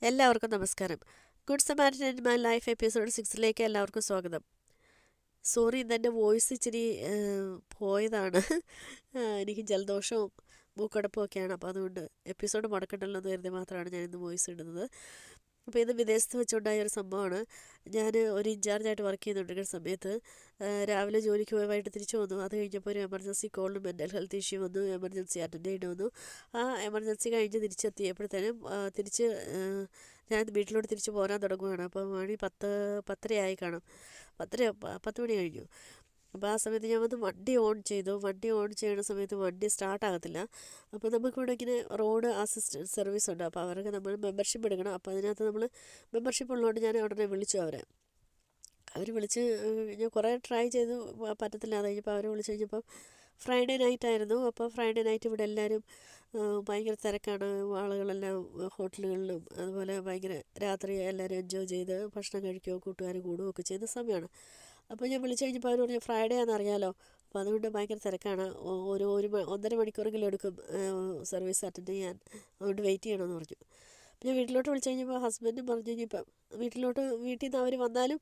എല്ലാവർക്കും നമസ്കാരം. Good Samaritan in my life episode 6ലേക്ക് എല്ലാവർക്കും സ്വാഗതം. സോറി, ഇന്നെൻ്റെ വോയിസ് ഇച്ചിരി പോയതാണ്. എനിക്ക് ജലദോഷവും മൂക്കടപ്പും ഒക്കെയാണ്. അപ്പോൾ അതുകൊണ്ട് എപ്പിസോഡ് മുടക്കണ്ടല്ലോ എന്ന് കരുതി മാത്രമാണ് ഞാൻ ഇന്ന് വോയിസ് ഇടുന്നത്. അപ്പോൾ ഇത് വിദേശത്ത് വെച്ചുണ്ടായ ഒരു സംഭവമാണ്. ഞാൻ ഒരു ഇൻചാർജായിട്ട് വർക്ക് ചെയ്യുന്നുണ്ടെങ്കിൽ സമയത്ത് രാവിലെ ജോലിക്ക് പോയി വൈകിട്ട് തിരിച്ചു വന്നു. അത് കഴിഞ്ഞപ്പോൾ ഒരു എമർജൻസി കോളിന് മെൻ്റൽ ഹെൽത്ത് ഇഷ്യൂ വന്നു. എമർജൻസി അറ്റൻഡ് ചെയ്യേണ്ടി വന്നു. ആ എമർജൻസി കഴിഞ്ഞ് തിരിച്ചെത്തിയപ്പോഴത്തേനും ഞാൻ വീട്ടിലോട്ട് തിരിച്ച് പോരാൻ തുടങ്ങുകയാണ്. അപ്പോൾ മണി 10:30 കാണും. 10 മണി കഴിഞ്ഞു. അപ്പോൾ ആ സമയത്ത് ഞാൻ വന്ന് വണ്ടി ഓൺ ചെയ്തു. വണ്ടി ഓൺ ചെയ്യുന്ന സമയത്ത് വണ്ടി സ്റ്റാർട്ടാകത്തില്ല. അപ്പോൾ നമുക്കിവിടെ ഇങ്ങനെ റോഡ് അസിസ്റ്റൻറ്റ് സർവീസ് ഉണ്ട്. അപ്പോൾ അവർക്ക് നമ്മൾ മെമ്പർഷിപ്പ് എടുക്കണം. അപ്പോൾ അതിനകത്ത് നമ്മൾ മെമ്പർഷിപ്പ് ഉള്ളതുകൊണ്ട് ഞാൻ ഉടനെ വിളിച്ചു അവരെ. അവർ വിളിച്ച് ഞാൻ കുറേ ട്രൈ ചെയ്തു, പറ്റത്തില്ല. അത് കഴിഞ്ഞപ്പോൾ അവർ വിളിച്ച് കഴിഞ്ഞപ്പോൾ ഫ്രൈഡേ നൈറ്റ് ആയിരുന്നു. അപ്പോൾ ഫ്രൈഡേ നൈറ്റ് ഇവിടെ എല്ലാവരും ഭയങ്കര തിരക്കാണ്. ആളുകളെല്ലാം ഹോട്ടലുകളിലും അതുപോലെ ഭയങ്കര രാത്രി എല്ലാവരും എൻജോയ് ചെയ്ത് ഭക്ഷണം കഴിക്കുകയോ കൂട്ടുകാർ കൂടുകയോ ഒക്കെ ചെയ്യുന്ന സമയമാണ്. അപ്പോൾ ഞാൻ വിളിച്ചു കഴിഞ്ഞപ്പോൾ അവർ പറഞ്ഞു ഫ്രൈഡേ ആണെന്നറിയാലോ, അപ്പോൾ അതുകൊണ്ട് ഭയങ്കര തിരക്കാണ്, ഒരു 1.5 മണിക്കൂറെങ്കിലും എടുക്കും സർവീസ് അറ്റൻഡ് ചെയ്യാൻ, അതുകൊണ്ട് വെയിറ്റ് ചെയ്യണമെന്ന് പറഞ്ഞു. അപ്പോൾ ഞാൻ വീട്ടിലോട്ട് വിളിച്ചു കഴിഞ്ഞപ്പോൾ ഹസ്ബൻഡും പറഞ്ഞു കഴിഞ്ഞപ്പം വീട്ടിൽ നിന്ന് അവർ വന്നാലും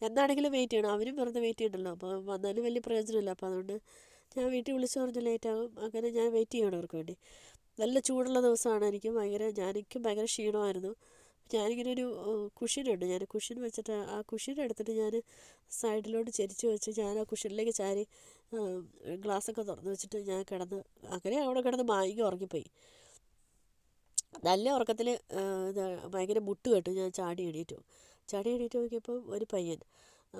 എന്താണെങ്കിലും വെയിറ്റ് ചെയ്യണം, അവരും വെറുതെ വെയിറ്റ് ചെയ്യണ്ടല്ലോ, അപ്പോൾ വന്നാലും വലിയ പ്രയോജനമില്ല. അപ്പോൾ അതുകൊണ്ട് ഞാൻ വീട്ടിൽ വിളിച്ചു പറഞ്ഞു ലേറ്റാകും. അങ്ങനെ ഞാൻ വെയിറ്റ് ചെയ്യണം അവർക്ക് വേണ്ടി. നല്ല ചൂടുള്ള ദിവസമാണ്. എനിക്കും ഭയങ്കര ക്ഷീണമായിരുന്നു. ഞാനിങ്ങനെ ഒരു കുഷ്യനുണ്ട്, ഞാൻ കുഷ്യൻ വെച്ചിട്ട് ആ കുഷ്യൻ എടുത്തിട്ട് ഞാൻ സൈഡിലോട്ട് ചെരിച്ച് വെച്ച് ഞാൻ ആ കുഷ്യനിലേക്ക് ചാരി ഗ്ലാസ്സൊക്കെ തുറന്ന് വെച്ചിട്ട് ഞാൻ കിടന്ന് അങ്ങനെ അവിടെ കിടന്ന് ഉറങ്ങിപ്പോയി. നല്ല ഉറക്കത്തിൽ ഇത് ഭയങ്കര മുട്ട് കേട്ടു. ഞാൻ ചാടി എണീറ്റ് നോക്കിയപ്പോൾ ഒരു പയ്യൻ.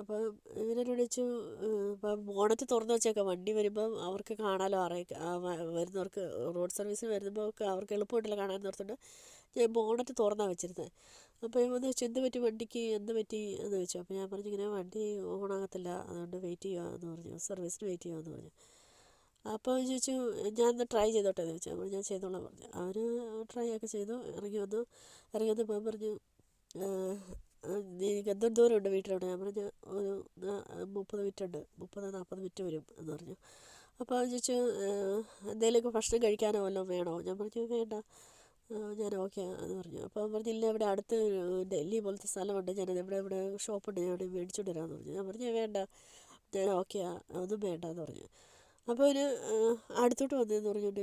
അപ്പം ഇവരെന്നെ വിളിച്ചു, ഇപ്പം ബോണറ്റ് തുറന്ന് വെച്ചേക്കാം, വണ്ടി വരുമ്പം അവർക്ക് കാണാമല്ലോ, വരുന്നവർക്ക് റോഡ് സർവീസിന് വരുമ്പോൾ അവർക്ക് എളുപ്പമായിട്ടില്ല കാണാൻ ഓർത്തുകൊണ്ട് ഞാൻ ബോണറ്റ് തുറന്നാണ് വെച്ചിരുന്നത്. അപ്പോൾ ഇവന്ന് വെച്ചു എന്ത് പറ്റി വണ്ടിക്ക്, എന്ത് പറ്റി എന്ന് ചോദിച്ചു. അപ്പോൾ ഞാൻ പറഞ്ഞു ഇങ്ങനെ വണ്ടി ഓണാകത്തില്ല, അതുകൊണ്ട് വെയിറ്റ് ചെയ്യുകയെന്ന് പറഞ്ഞു, സർവീസിന് വെയിറ്റ് ചെയ്യുകയെന്ന് പറഞ്ഞു. അപ്പോൾ ചോദിച്ചു ഞാൻ ഒന്ന് ട്രൈ ചെയ്തോട്ടെ എന്ന് ചോദിച്ചു. അപ്പോൾ ഞാൻ ചെയ്തോളാം പറഞ്ഞു. അവർ ട്രൈ ഒക്കെ ചെയ്തു. ഇറങ്ങി വന്നപ്പോൾ പറഞ്ഞു എനിക്ക് എന്തോ ദൂരമുണ്ട് വീട്ടിലോട്ട്. ഞാൻ പറഞ്ഞു ഒരു 30 മിനിറ്റ് ഉണ്ട്, 30-40 മിനിറ്റ് വരും എന്ന് പറഞ്ഞു. അപ്പോൾ അവൻ ചോദിച്ചു എന്തെങ്കിലുമൊക്കെ ഭക്ഷണം കഴിക്കാനോ വല്ലതും വേണോ. ഞാൻ പറഞ്ഞു വേണ്ട, ഞാൻ ഓക്കെ എന്ന് പറഞ്ഞു. അപ്പോൾ അവൻ പറഞ്ഞു ഇല്ല, ഇവിടെ അടുത്ത് ഡൽഹി പോലത്തെ സ്ഥലമുണ്ട്, ഞാനത് ഇവിടെ ഷോപ്പുണ്ട്, ഞാൻ ഇവിടെ മേടിച്ചുകൊണ്ട് വരാമെന്ന് പറഞ്ഞു. ഞാൻ പറഞ്ഞു വേണ്ട, ഞാൻ ഓക്കെയാ, ഒന്നും വേണ്ട എന്ന് പറഞ്ഞു. അപ്പോൾ ഇവന് അടുത്തോട്ട് വന്നതെന്ന് പറഞ്ഞുകൊണ്ട്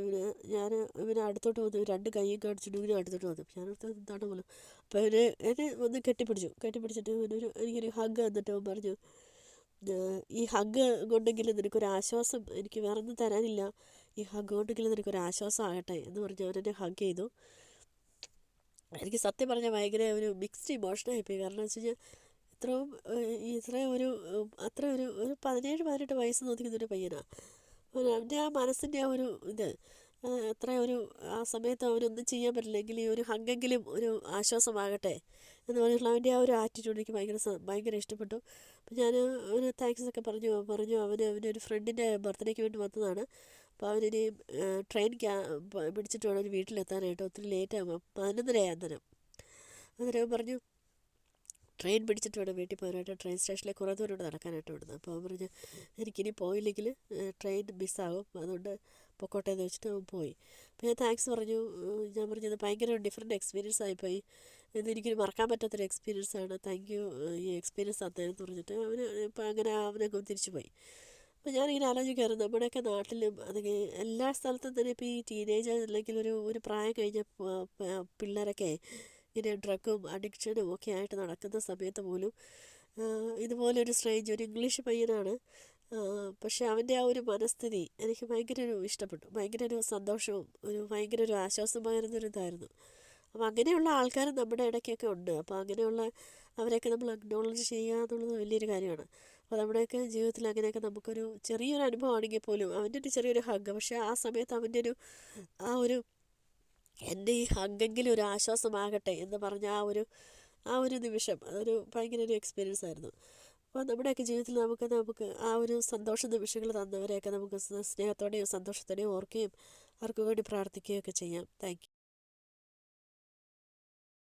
ഇവന് അടുത്തോട്ട് വന്ന് 2 കൈയും കാണിച്ചിട്ട് ഇവന് അടുത്തോട്ട് വന്നു. ഞാൻ അടുത്ത് എന്താണ് പോലും. അപ്പോൾ എന്നെ വന്ന് കെട്ടിപ്പിടിച്ചിട്ട് എനിക്കൊരു ഹഗ് തന്നിട്ട് അവൻ പറഞ്ഞു ഈ ഹഗ് കൊണ്ടെങ്കിലും നിനക്കൊരു ആശ്വാസം, എനിക്ക് വേറെ ഒന്നും തരാനില്ല, ഈ ഹഗ് കൊണ്ടെങ്കിലും നിനക്കൊരു ആശ്വാസം ആകട്ടെ എന്ന് പറഞ്ഞ് അവനെന്നെ ഹഗ് ചെയ്തു. എനിക്ക് സത്യം പറഞ്ഞാൽ ഭയങ്കര ഒരു മിക്സ്ഡ് ഇമോഷനായിപ്പോയി. കാരണം വെച്ച് കഴിഞ്ഞാൽ ഇത്രയും അത്ര ഒരു 17-18 വയസ്സ് തോന്നിക്കുന്നൊരു പയ്യനാണ്. അവൻ്റെ ആ മനസ്സിൻ്റെ ആ ഒരു ഇത് ആ സമയത്ത് അവനൊന്നും ചെയ്യാൻ പറ്റില്ലെങ്കിൽ ഈ ഒരു ഹഗ്ഗെങ്കിലും ഒരു ആശ്വാസമാകട്ടെ എന്ന് പറഞ്ഞിട്ടുള്ള അവൻ്റെ ആ ഒരു ആറ്റിറ്റ്യൂഡ് എനിക്ക് ഭയങ്കര ഇഷ്ടപ്പെട്ടു. അപ്പോൾ ഞാൻ അവന് താങ്ക്സ് ഒക്കെ പറഞ്ഞു. അവൻ്റെ ഒരു ഫ്രണ്ടിൻ്റെ ബർത്ത്ഡേക്ക് വേണ്ടി വന്നതാണ്. അപ്പോൾ അവനിനി ട്രെയിൻ പിടിച്ചിട്ട് വേണം അവന് വീട്ടിലെത്താനായിട്ട്, ഒത്തിരി ലേറ്റാകും, 11:30 അന്നേരം പറഞ്ഞു ട്രെയിൻ പിടിച്ചിട്ട് വേണം വീട്ടിൽ പോകാനായിട്ട്, ട്രെയിൻ സ്റ്റേഷനിലേക്ക് കുറേ ദൂരം നടക്കാനായിട്ട് വിടുന്നത്. അപ്പോൾ അവൻ പറഞ്ഞു എനിക്കിനി പോയില്ലെങ്കിൽ ട്രെയിൻ മിസ്സാകും, അതുകൊണ്ട് പൊക്കോട്ടെ എന്ന് വെച്ചിട്ട് അവൻ പോയി. അപ്പോൾ ഞാൻ താങ്ക്സ് പറഞ്ഞു. ഞാൻ പറഞ്ഞത് ഭയങ്കര ഡിഫറെൻറ്റ് എക്സ്പീരിയൻസ് ആയിപ്പോയി, ഇതെനിക്കൊരു മറക്കാൻ പറ്റാത്തൊരു എക്സ്പീരിയൻസ് ആണ്, താങ്ക് യു ഈ എക്സ്പീരിയൻസ് തന്നതെന്ന് പറഞ്ഞിട്ട് ഇപ്പോൾ അങ്ങനെ അവനൊക്കെ തിരിച്ചു പോയി. അപ്പോൾ ഞാനിങ്ങനെ ആലോചിക്കാറുണ്ട്, നമ്മുടെയൊക്കെ നാട്ടിലും അതൊക്കെ എല്ലാ സ്ഥലത്തും തന്നെ ഇപ്പോൾ ഈ ടീനേജേഴ്സ് അല്ലെങ്കിൽ ഒരു പ്രായം കഴിഞ്ഞ പിള്ളേരൊക്കെ ഇങ്ങനെ ഡ്രഗും അഡിക്ഷനും ഒക്കെ ആയിട്ട് നടക്കുന്ന സമയത്ത് പോലും ഇതുപോലൊരു ഒരു ഇംഗ്ലീഷ് പയ്യനാണ്. പക്ഷേ അവൻ്റെ ആ ഒരു മനസ്ഥിതി എനിക്ക് ഭയങ്കര ഇഷ്ടപ്പെട്ടു. ഭയങ്കര ഒരു സന്തോഷവും ഭയങ്കര ഒരു ആശ്വാസമായിരുന്നൊരു ഇതായിരുന്നു. അപ്പോൾ അങ്ങനെയുള്ള ആൾക്കാർ നമ്മുടെ ഇടയ്ക്കൊക്കെ ഉണ്ട്. അപ്പോൾ അങ്ങനെയുള്ള അവരെയൊക്കെ നമ്മൾ അക്നോളജ് ചെയ്യുക എന്നുള്ളത് വലിയൊരു കാര്യമാണ്. അപ്പോൾ നമ്മുടെയൊക്കെ ജീവിതത്തിൽ അങ്ങനെയൊക്കെ നമുക്കൊരു ചെറിയൊരു അനുഭവമാണെങ്കിൽ പോലും അവൻ്റെ ഒരു ചെറിയൊരു ഹഗ്, പക്ഷേ ആ സമയത്ത് അവൻ്റെ എൻ്റെ ഈ ഹഗ്ഗെങ്കിലും ഒരു ആശ്വാസമാകട്ടെ എന്ന് പറഞ്ഞ ആ ഒരു നിമിഷം അതൊരു ഭയങ്കര ഒരു എക്സ്പീരിയൻസ് ആയിരുന്നു. അപ്പോൾ നമ്മുടെയൊക്കെ ജീവിതത്തിൽ നമുക്ക് ആ ഒരു സന്തോഷ നിമിഷങ്ങൾ തന്നവരെയൊക്കെ നമുക്ക് സ്നേഹത്തോടെയും സന്തോഷത്തോടെയും ഓർക്കുകയും അവർക്ക് വേണ്ടി പ്രാർത്ഥിക്കുകയൊക്കെ ചെയ്യാം. Thank you.